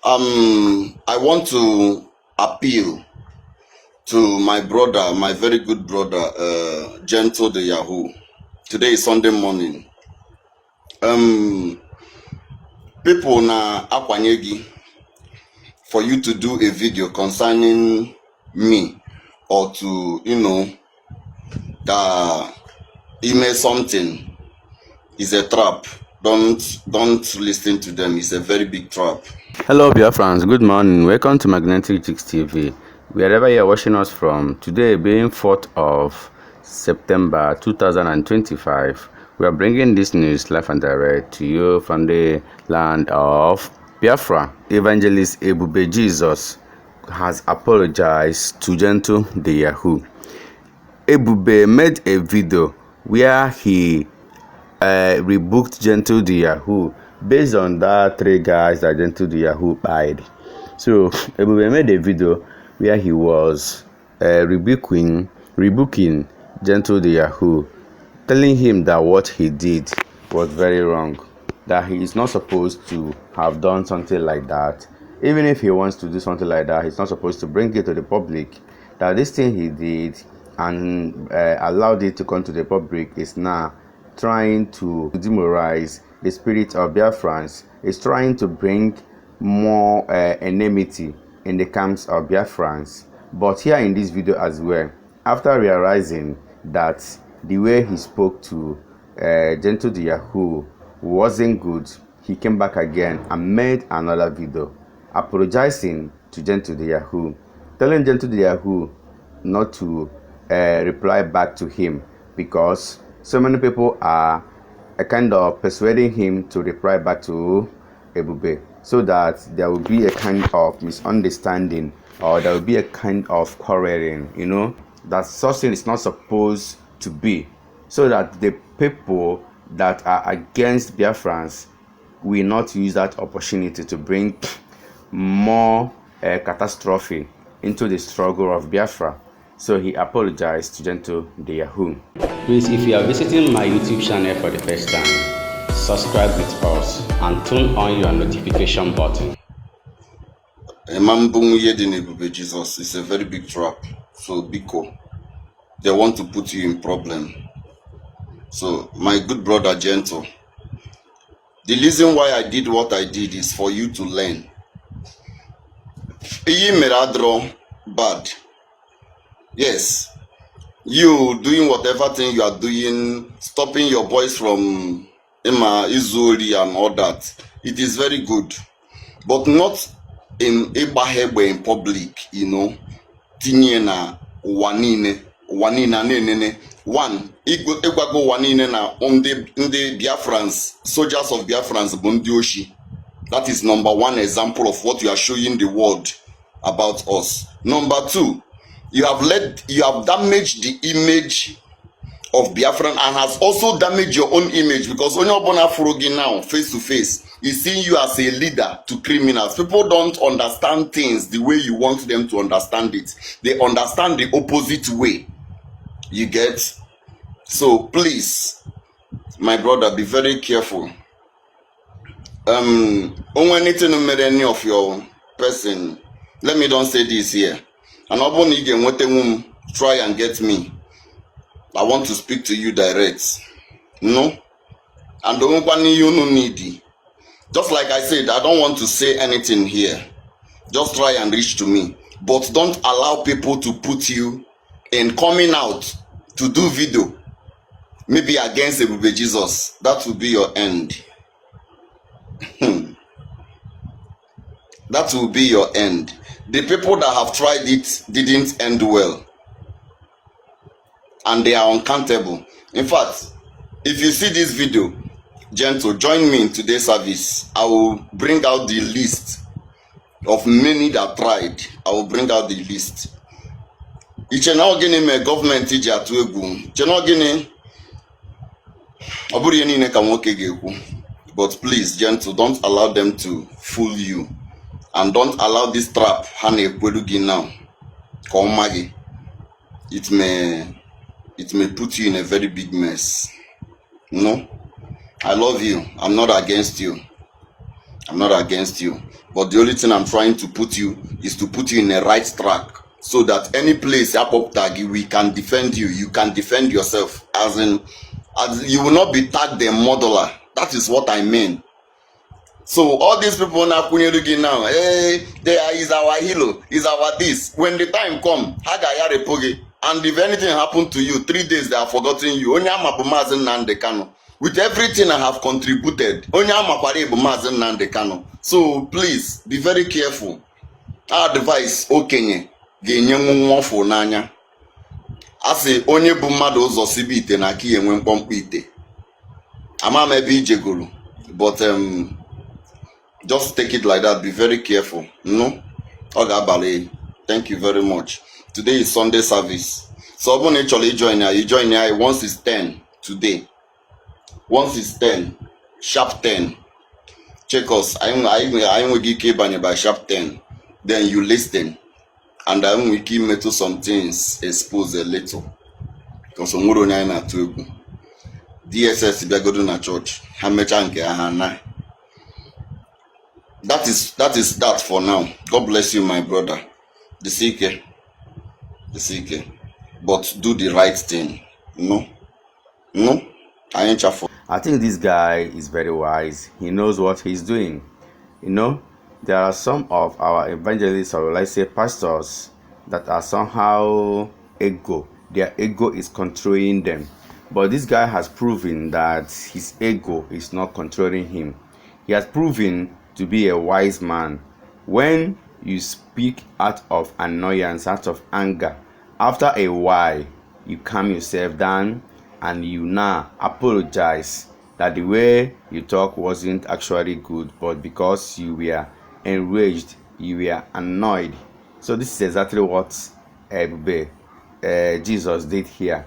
I want to appeal to my brother, my very good brother, Gentle the Yahoo. Today is Sunday morning. People na akwanyegi for you to do a video concerning me, or to, that email something is a trap. Don't listen to them. It's a very big trap. Hello Biafrans, good morning. Welcome to Magnetic Chicks TV. Wherever you are watching us from, today being 4th of September 2025, we are bringing this news live and direct to you from the land of Biafra. Evangelist Ebube Jesus has apologized to Gentle the Yahoo. Ebube made a video where he rebooked Gentle the Yahoo based on that 3 guys that Gentle the Yahoo died. So Ebube made a video where he was rebooking Gentle the Yahoo, telling him that what he did was very wrong, that he is not supposed to have done something like that. Even if he wants to do something like that, he's not supposed to bring it to the public. That this thing he did and allowed it to come to the public is now trying to demoralize the spirit of Biafrans, is trying to bring more enmity in the camps of Biafrans. But here in this video as well, after realizing that the way he spoke to Gentle the Yahoo wasn't good, he came back again and made another video apologizing to Gentle the Yahoo, telling Gentle the Yahoo not to reply back to him, because so many people are kind of persuading him to reply back to Ebube, so that there will be a kind of misunderstanding, or there will be a kind of quarreling, that something is not supposed to be, so that the people that are against Biafrans will not use that opportunity to bring more catastrophe into the struggle of Biafra. So he apologized to Gentle the Yahoo. Please, if you are visiting my YouTube channel for the first time, subscribe with us and turn on your notification button. Ebube Jesus is a very big trap. So Biko, they want to put you in problem. So my good brother Gentle, the reason why I did what I did is for you to learn. Bad. Yes, you doing whatever thing you are doing, stopping your boys from Izuri and all that, it is very good, but not in Ebahebe in public, tinye na wanine nenene one igwago wanine na the Biafrans, soldiers of Biafrans bundioshi. That is number 1 example of what you are showing the world about us. Number 2, you have damaged the image of Biafran, and has also damaged your own image, because Onyobona Furugi now, face to face, is seeing you as a leader to criminals. People don't understand things the way you want them to understand it. They understand the opposite way. You get? So please, my brother, be very careful. Anything any of your person, let me don't say this here. And try and get me. I want to speak to you direct. No? And you need. Just like I said, I don't want to say anything here. Just try and reach to me. But don't allow people to put you in coming out to do video. Maybe against Ebube Jesus. That will be your end. That will be your end. The people that have tried it didn't end well, and they are uncountable. In fact, if you see this video, Gentle, join me in today's service. I will bring out the list of many that tried. I will bring out the list. Government but please, Gentle, don't allow them to fool you. And don't allow this trap now. It may put you in a very big mess. I love you. I'm not against you. I'm not against you. But the only thing I'm trying to put you is to put you in a right track, so that any place we can defend you. You can defend yourself. As you will not be tagged a modeler. That is what I mean. So all these people now hey, there is our hero, is our this. When the time come, and if anything happen to you, 3 days they have forgotten you. With everything I have contributed, so please be very careful. Our advice, okenye ga-enye nwụnwọfụ n'anya. Asị onye bụ mmadụ ụzọ sibe ite na aka enwe mkpọmkpọ ite. Ama m ebe ijegoro, but just take it like that. Be very careful. No? Okay, thank you very much. Today is Sunday service. So when you join here, once it's 10 today. Once it's 10, sharp 10. Check us. I will give by sharp 10. Then you listen. And I will give me to some things, expose a little. Because I'm going to DSS be go to na church. That is that for now. God bless you, my brother. The seeker. But do the right thing. No. I ain't for. I think this guy is very wise. He knows what he's doing. You know, there are some of our evangelists, or let's say pastors, that are somehow ego. Their ego is controlling them. But this guy has proven that his ego is not controlling him. He has proven to be a wise man. When you speak out of annoyance, out of anger, after a while, you calm yourself down and you now apologize that the way you talk wasn't actually good, but because you were enraged, you were annoyed. So this is exactly what Ebube Jesus did here.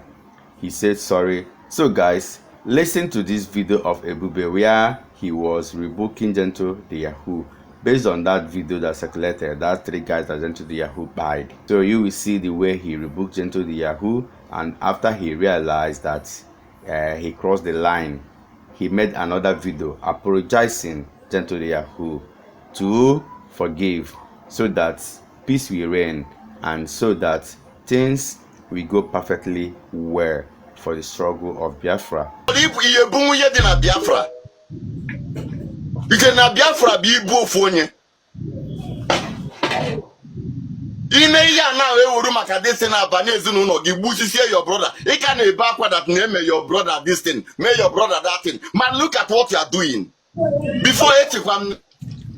He said sorry. So guys, listen to this video of Ebube where he was rebuking Gentle the Yahoo. Based on that video that circulated, that 3 guys that Gentle the Yahoo died. So you will see the way he rebuked Gentle the Yahoo, and after he realized that he crossed the line, he made another video apologizing Gentle the Yahoo to forgive, so that peace will reign and so that things will go perfectly well for the struggle of Biafra. Because na Biafra be ibu ofonye. Ime ya na ewuru maka this thing abanye ezinụlọ gị gbuchisie your brother. Ị ka na-ebe akwa that na-eme your brother this thing, may your brother that thing. Man, look at what you are doing. Before echikwam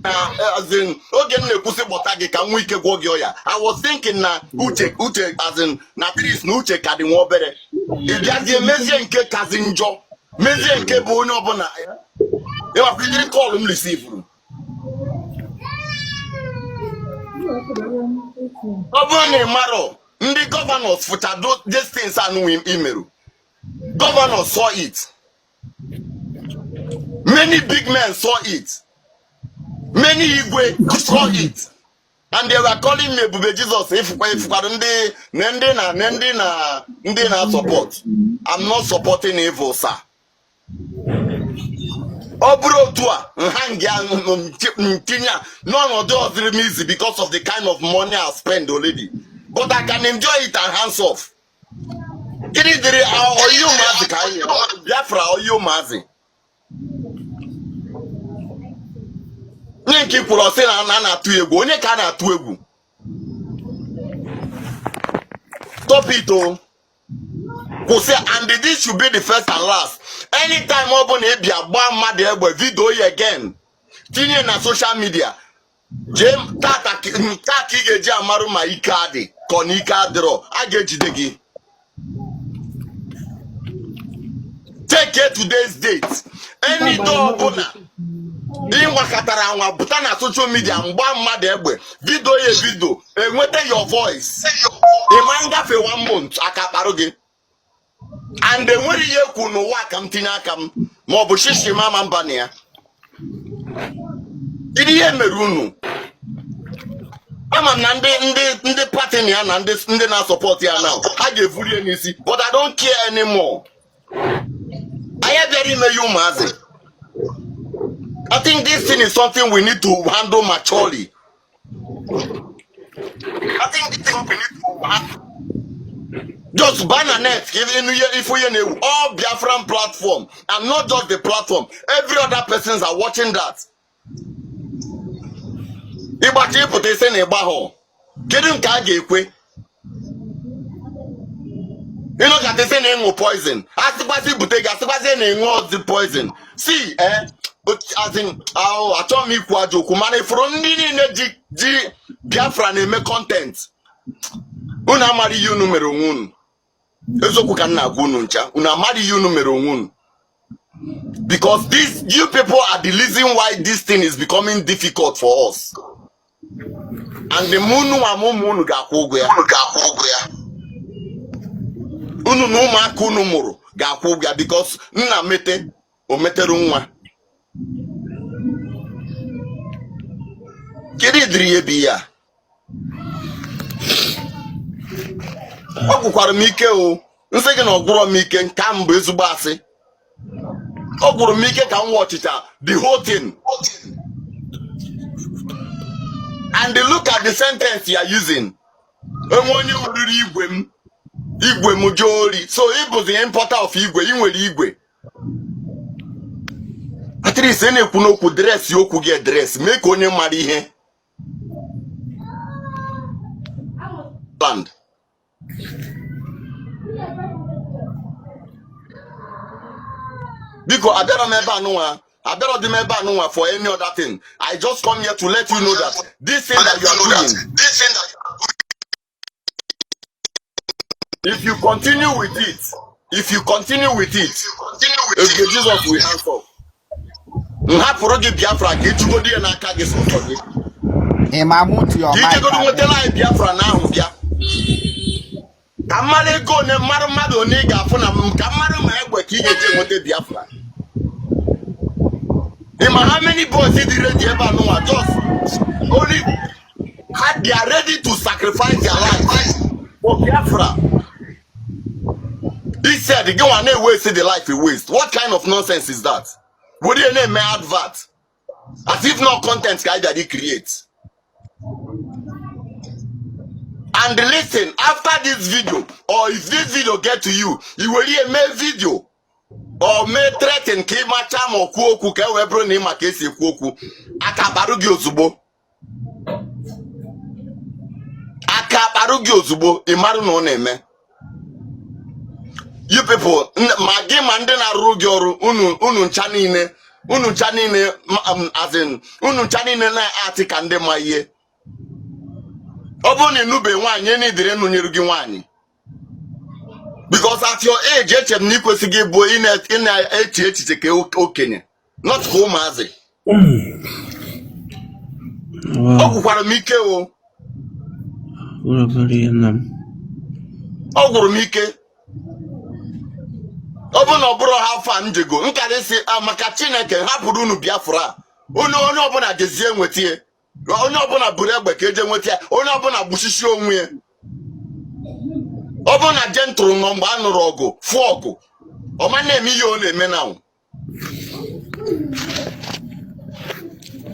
as in oge m na-ekwusi gbọta gị ka nwa ike gwọ gị ọya. I was thinking na uche as in na Chris na uche ka dị nwa obere. Ị bịazie mezie nke kazi njọ. Mezie nke bụ onye ọbụla. You have really call him receive. The governors for these things are no email. Governors saw it. Many big men saw it. Many Igwe saw it. And they were calling me Ebube Jesus if na support. I'm not supporting evil, sir. Obrotua, none of those are easy because of the kind of money I spend already. But I can enjoy it and hands off. It is the you mazi Biafra or you mazi. Nyenki pulo se na tu egwu, onye ka na tu egwu. Stop it oh. And this should be the first and last. Anytime open ebia gba mmadụ egbe video again. Tinye na social media. Jem tata ki geji amaru ma ike adị kon ike adịrọ a ga-ejide gị. Take it today's date. Any door ọbụla ịnwakọtara anwa pụta na social media mgba mmadụ egbe video enweta your voice. Ịma ngafe 1 month aka kparụ gị. And the way you could know what come tinakam, Mobushi Mama Bania. Did he ever runu? I'm a Nande party and this Ndena support here now. I gave you easy, but I don't care anymore. I have very you mazi. I think this thing is something we need to handle maturely. Just ban a net, if we all Biafran platform, and not just the platform, every other persons are watching that. Ibati put this in a baho. Getting kage. You know that they say no poison. As the person butega, as the person the poison. See, as in, I told me kwajo kumane from the Biafra name content. Una mari you numero 1. Ezoku kanna gunu ncha. Una mari you numero 1. Because you people are the reason why this thing is becoming difficult for us. And the munu amumunu gakogwe. Unu no ụmụaka unu mụrụ ga-akwụ ụgwọ because nna mete o metere nwa. Kedu dịrị ebi ya? Ọ gwụkwara m ike o. Nsị gị na ọ gwụrọ m ike ka mbụ ezigbo asị. Ọ gwụrụ m ike ka m watchicha the whole thing. And look at the sentence you are using. Enwe onye uriri igwe m. Igwe mujori. So it was the importer of igwe. Inwere igwe. At least any kunoku dress yoku get dress. Make onye mari ihe. Land. Because I better remember for any other thing. I just come here to let you know that this thing that you are doing. If you continue with it, Ebube Jesus will answer. Nhapụrụ gị Biafra ka ịchụgo di ya n'aka gị sọsọ gị. Mute your mic. Ije godo nwetala anyị Biafra n'ahụ bịa. Ka mmadụ ego one mmadụ one ị ga-afụ na ka mmadụ ma egbe ka ị ga-eji enweta Biafra. How many boys did you ready ever know? Just only they are ready to sacrifice their life for Biafra. He said, "Go and waste the life he waste." What kind of nonsense is that? Would you name me advert? As if no content guy that he creates. And listen, after this video, or if this video get to you, you will hear my video. Or may threaten Kima Cham or Kuoku, Kewebro name a case of Kuoku. Akabarugi Ozubo. Akabarugi Ozubo, Imaru no name. You people, my game and then I rugyoru, unu chanine, as in, unu chanine na atik and my ye. Oboni nube one, ye need the renurugi one. Because at your age, HM Nico Sige boy in a HH okay. Not home as it. Oh, what a Mikeo. Oh, Mike. Open or bro, how fun to go. Look at this. Makachina can happen to Biafra. Oh, no, open at the Zen with you. Oh, no, open a Bureba Cajun with you. Oh, no, open a Bushisho. Open a gentle Mombano Rogo, Fogo. Oh, my name is Yone Menau.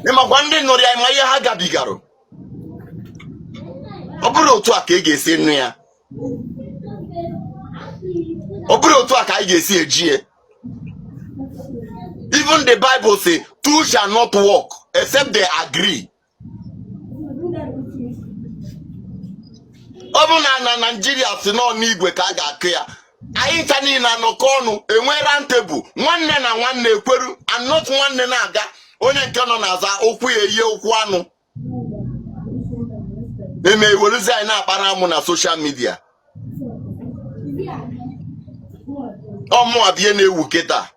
Nema one day, no, I Haga Bigaro. Obro to a cake is in here. Obro to a cake is here. Even the Bible says, two shall not walk except they agree. Obuna na Nigeria si no n'igwe ka ga akea. Anyị ta ni na nokonu enwe table. Nwanne na nwanne ekweru and not nwanne na aga. Onye nke no na aza okwu eye okwu anu. Eme iweluzi anyị na akpara amụ na social media. Ọmụ abie na ewu keta.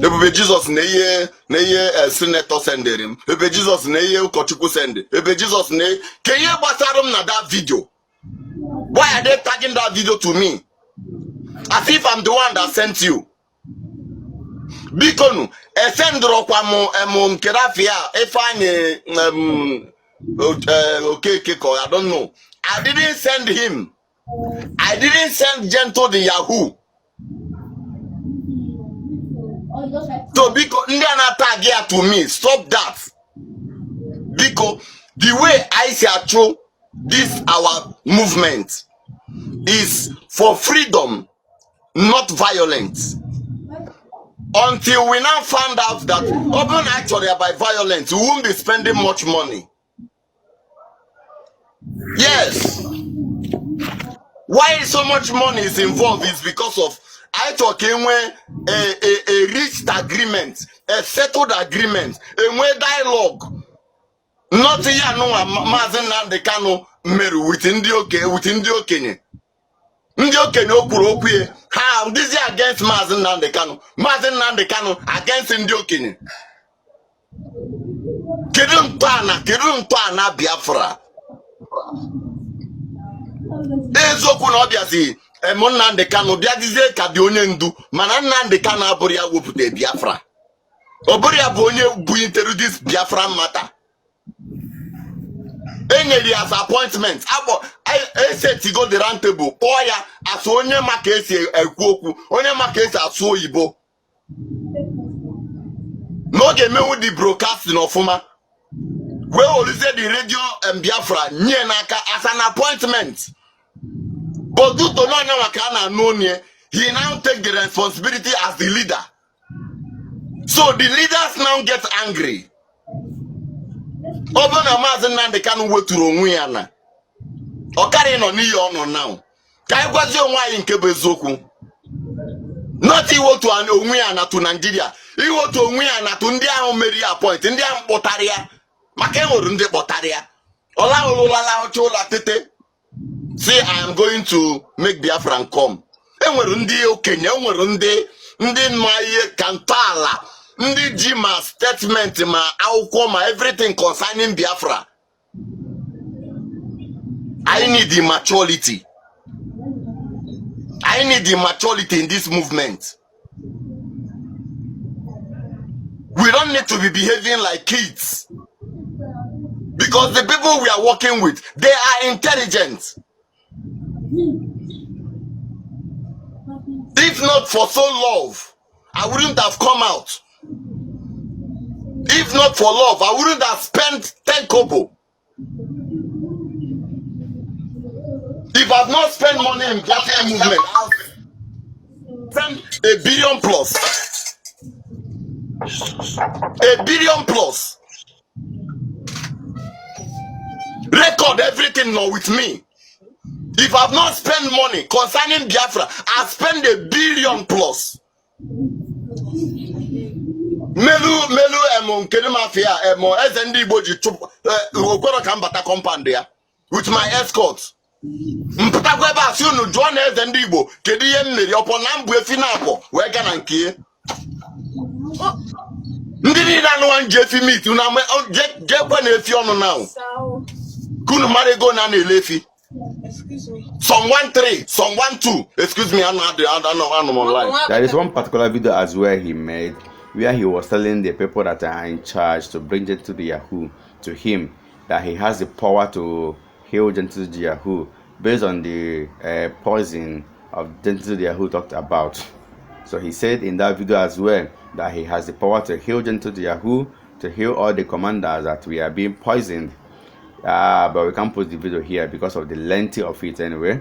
Ebube Jesus na ye senator sendere him. Ebube Jesus na ye ụkọchukwu sende. Ebube Jesus na can you gbasara m na that video? Why are they tagging that video to me? As if I'm the one that sent you. Bikonu, sendro kwa mo kerafia efanye okay keko, I don't know. I didn't send him. I didn't send Gento the Yahoo. So because Indiana tag here to me, stop that. Because the way I see through this our movement is for freedom, not violence. Until we now found out that even actually by violence, we won't be spending much money. Yes. Why so much money is involved is because of I talking when a reached agreement, a settled agreement, a way dialogue. Not ya no Mazen Nandekano meru within the okenye. Ndị okenye okwuru okwu ha this is against Mazen Nandekano. Mazen Nandekano against ndị okenye. Kedu ntọala Biafra. Eziokwu na ọbịazi Nnamdi Kanu bịadizie ka dị onye ndu mana Nnamdi Kanu abụrụ ya wepụta Biafra. Ọ bụrụ ya bụ onye bụ introduce Biafra matter. Enyere ya as appointment esetigo the round table kpọọ ya as onye maka esi ekwu okwu onye maka esi asụ oyibo n'oge emewu the broadcasting ọfụma wee olize the radio Biafra nye n'aka as an appointment. But due to no one he now take the responsibility as the leader. So the leaders now get angry. Open a mazen and they can't wait to Rumuana. Or carry on on now. Kai was your wine in Kebezoku. Not he want to an Umuana to Nigeria. He want to Umuana to India Maria Point, India Botaria. Makemo Runde Botaria. Ola Chola Tete. Say I am going to make Biafran come. Enwere ndị okenye, enwere ndị maye kantala, ndị ji ma statement ma akwụkwọ ma everything concerning Biafra. I need the maturity. I need the maturity in this movement. We don't need to be behaving like kids. Because the people we are working with, they are intelligent. If not for so love, I wouldn't have come out. If not for love, I wouldn't have spent 10 kobo. If I've not spent money in Biafra movement, I'll spend $1 billion plus. $1 billion plus. Record everything now with me. If I've not spent money concerning Biafra, I've spent $1 billion plus. Melu Kedemafia SND Boji Kambata compound there with my escort. Mpatakweba sunu John SND Igbo kedu ihe mmeri oponambu efinabo we ga na nke. Ndị niile anụ nje efi meet una je kwa na efi ọnụ now. Kunu marego na na elefi. Some 1-3, some 1-2. Excuse me, I know online. There is one particular video as well he made where he was telling the people that are in charge to bring it to the Yahoo to him that he has the power to heal Gentle the Yahoo based on the poison of Gentle the Yahoo talked about. So he said in that video as well that he has the power to heal Gentle the Yahoo, to heal all the commanders that we are being poisoned. But we can't put the video here because of the length of it anyway.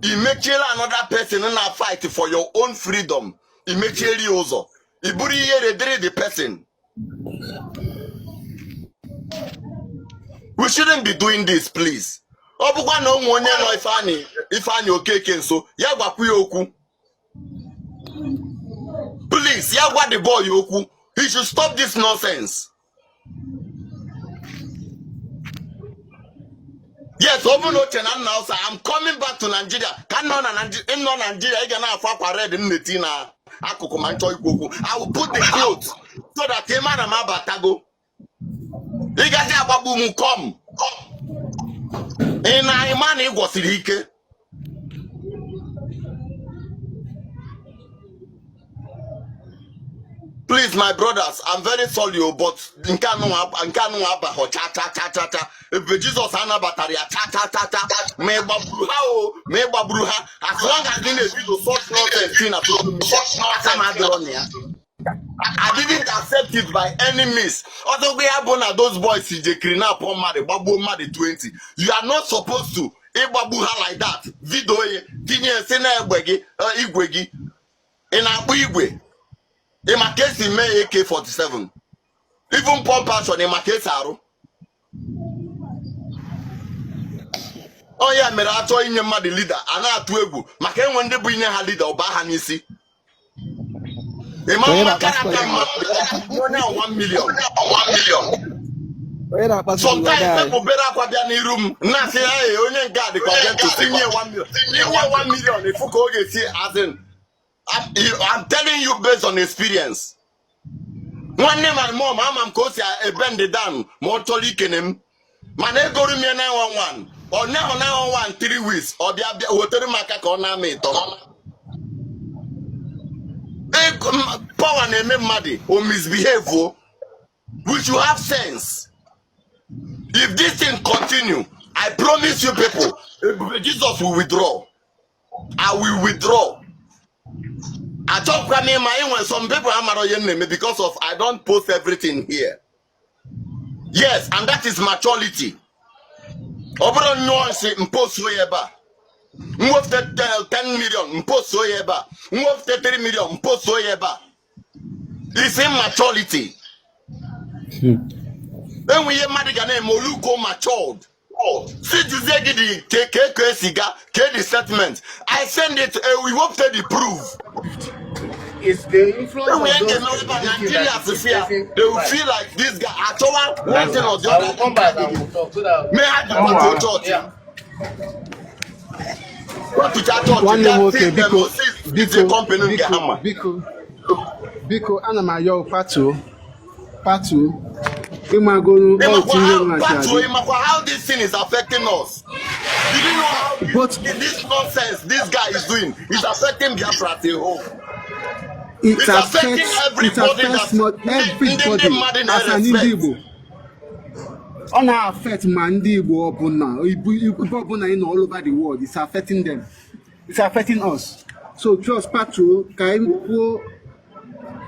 You make another person in a fight for your own freedom. You make you also. You the person. We shouldn't be doing this, please. Obukwa no onye no ifani okeke nso ya gwakwu ya okwu. Please, ya gwa the boy okwu. He should stop this nonsense. Yes, open Ochena now, sir. I'm coming back to Nigeria. Can no Nigeria again na red nneti na akuku mancho ikoku. I will put the clothes so that Emana mabatago. Igazi agbabu mu come. Ina imani igwosiri ike. Please, my brothers, I'm very sorry, but Ebube Jesus anabataria me babruha as long as they do such nonsense in a social media. I didn't accept it by any means. Although we have one of those boys in the kidnap on Mari, Babu Mari 20. You are not supposed to Babuha like that. Video Tinya Sena Igwegi in Abu Igwe. In my case, in May AK-47. Even Pump Passion in my case, Aro. Oh, yeah, Merato in your mother leader. And I to Maken when they bring a leader or Bahanisi. A man can more than 1 million. 1 million. Sometimes people better go down the room. Now say, hey, only God they content to sing 1 million. 1 million. If you go see as in, I'm telling you based on experience. One name my mom, I'm coach a bend it down. More tolly kenem. Man, they go to me 911 or now 911 3 weeks or the hotel macaque on me. Power name muddy or misbehave. We should have sense. If this thing continue, I promise you people, Jesus will withdraw. I will withdraw. I talk when some people are because of I don't post everything here. Yes, and that is maturity. Over no say impose soyeba. Move 10 million, impose soyeba. Move 3 million, impose soyeba. It's immaturity. Then we hear Madigane Moluko matured. See the take the settlement. I send it, we hope that the proof. It's the influence of those they will feel like this guy. Actually, one thing or the other. I will come back and we'll talk so that may I go to church? Yeah. What to church? One name okay, Biko, Anamayo, Patu, Imagonu, how this thing is affecting us. Did you know how this nonsense this guy is doing is affecting Biafra as a whole? It affects everybody as an Igbo. On our affect Mandi Obuna in all over the world. It's affecting them. It's affecting us. So trust Patu, Kaimpo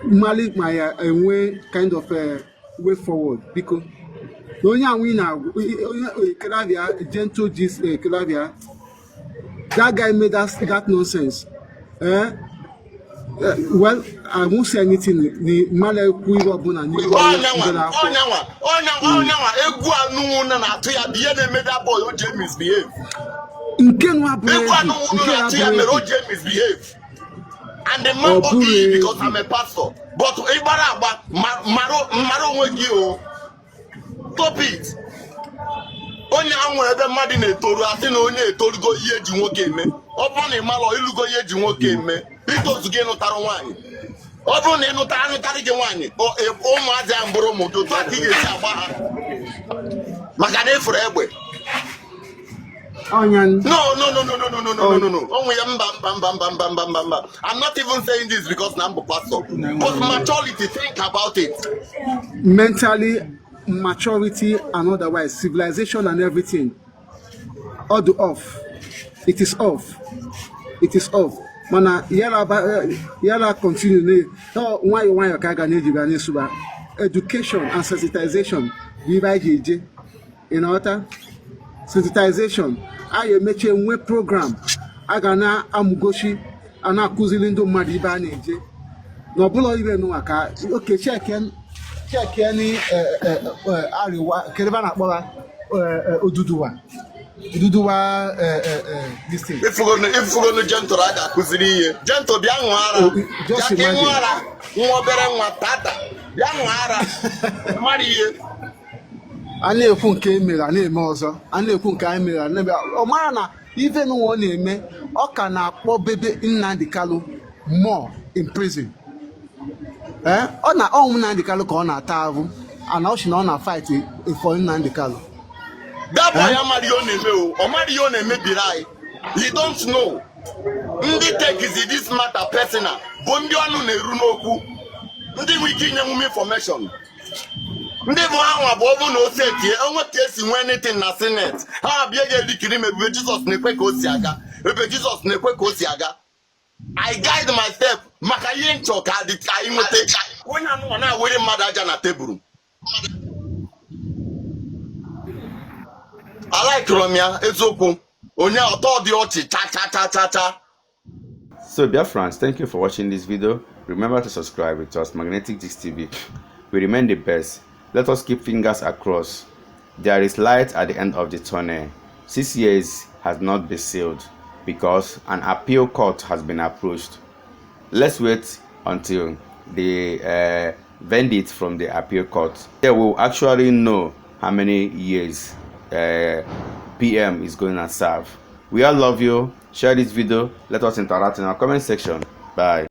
Malik Maya and way kind of way forward because no we now Calavia gentle gist Calavia. That guy made us that nonsense. Well, I won't say anything. The Malay Kuibabuna. Misbehave. And the man okay because I'm a pastor. But stop it. Only I'm wherever Madine Toru, I think only Toru go ye Jimoke. Upon a malo, you go ye Jimoke. It was again not one. Upon a notary Tarigawani or a Omazam Bromo to Tati Magade forever. No. Only I'm not even saying this because I'm a pastor. But maturity, think about it. Mentally, maturity and otherwise, civilization and everything. All the off. It is off. It is off. Mana yala continue. No, why you kaga suba. Education and sensitization. BYJJ. In order. Sensitization. I make a web program. Agana amugoshi. Ana kuzilindo madiba neje. No bulo even no aka. Okay, check any Ariwa Kerevana Bola Oduduwa. This thing. If we're going to gentle raga kuziri, gentle bianwara. Just imagine. Ane efunke emere ane eme ọzọ. Ane efunke emere ane eme. O mara na even one na-eme ọ ka na-akpọ bebe Nnamdi Kanu more in prison. Ọ na Nnamdi Kanu ka ọ na-ata ahụ. And ọ sị na ọ na fight for Nnamdi Kanu. That boy Amadio neme birai. You don't know. Ndi take is this matter personal. Bondi anu na eru n'okwu. Ndị nwe ike inye m information. Ndị bụ ha nwa bụ ọ bụ na ose tie onwe ka esi nwee anything na Senate. Ha abịa ga-edikiri m Ebube Jesus na-ekwe ka o si aga. Ebube Jesus na-ekwe ka o si aga. I guide my step maka ihe nchọ ka dị ka anyị nweta. Onye anụwa na-awere mmadụ aja na tebụl. I like Romia, eziokwu. Onye ọtọ dị ọchị cha. So Biafrans, thank you for watching this video. Remember to subscribe with us, Magnetic Gist TV. We remain the best. Let us keep fingers across. There is light at the end of the tunnel. 6 years has not been sealed because an appeal court has been approached. Let's wait until the verdict from the appeal court. They will actually know how many years PM is going to serve. We all love you. Share this video. Let us interact in our comment section. Bye.